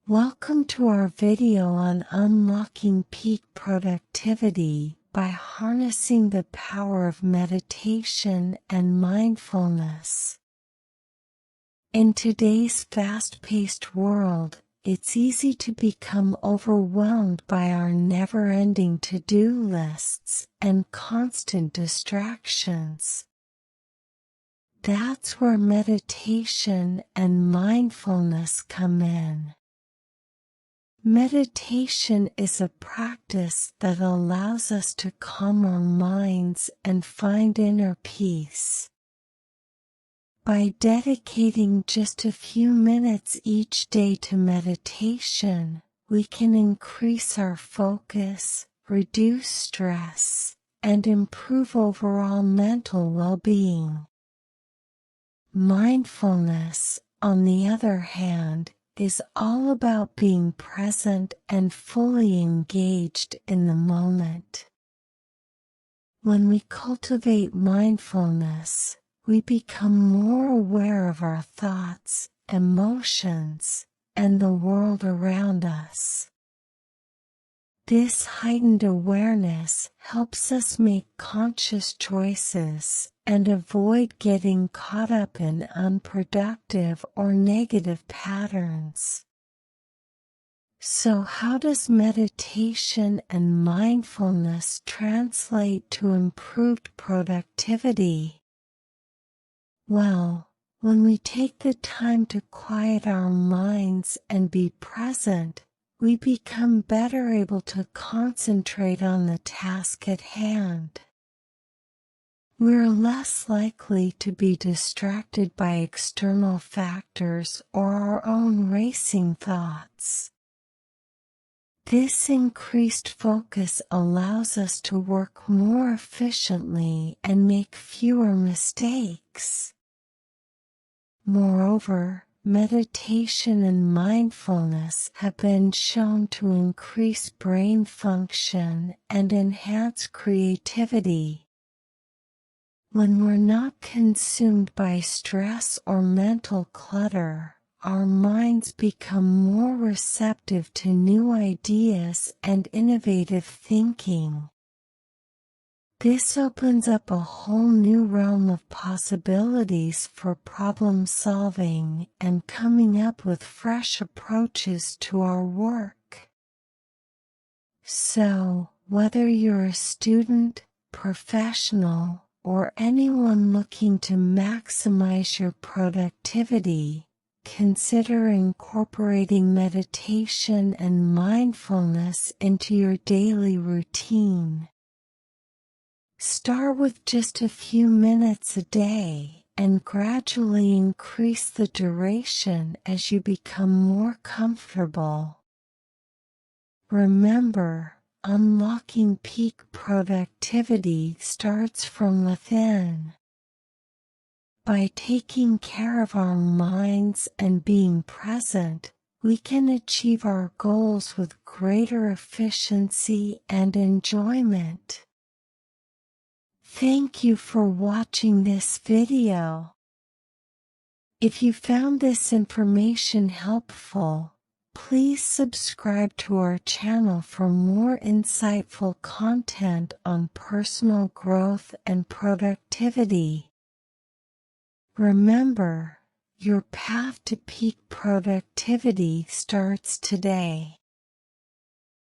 Welcome to our video on unlocking peak productivity by harnessing the power of meditation and mindfulness. In today's fast-paced world, it's easy to become overwhelmed by our never-ending to-do lists and constant distractions. That's where meditation and mindfulness come in. Meditation is a practice that allows us to calm our minds and find inner peace. By dedicating just a few minutes each day to meditation, we can increase our focus, reduce stress, and improve overall mental well-being. Mindfulness, on the other hand, is all about being present and fully engaged in the moment. When we cultivate mindfulness, we become more aware of our thoughts, emotions, and the world around us. This heightened awareness helps us make conscious choices and avoid getting caught up in unproductive or negative patterns. So how does meditation and mindfulness translate to improved productivity? Well, when we take the time to quiet our minds and be present, we become better able to concentrate on the task at hand. We're less likely to be distracted by external factors or our own racing thoughts. This increased focus allows us to work more efficiently and make fewer mistakes. Moreover, meditation and mindfulness have been shown to increase brain function and enhance creativity. When we're not consumed by stress or mental clutter, our minds become more receptive to new ideas and innovative thinking. This opens up a whole new realm of possibilities for problem solving and coming up with fresh approaches to our work. So, whether you're a student, professional, or anyone looking to maximize your productivity, consider incorporating meditation and mindfulness into your daily routine. Start with just a few minutes a day and gradually increase the duration as you become more comfortable. Remember, unlocking peak productivity starts from within. By taking care of our minds and being present, we can achieve our goals with greater efficiency and enjoyment. Thank you for watching this video. If you found this information helpful, please subscribe to our channel for more insightful content on personal growth and productivity. Remember, your path to peak productivity starts today.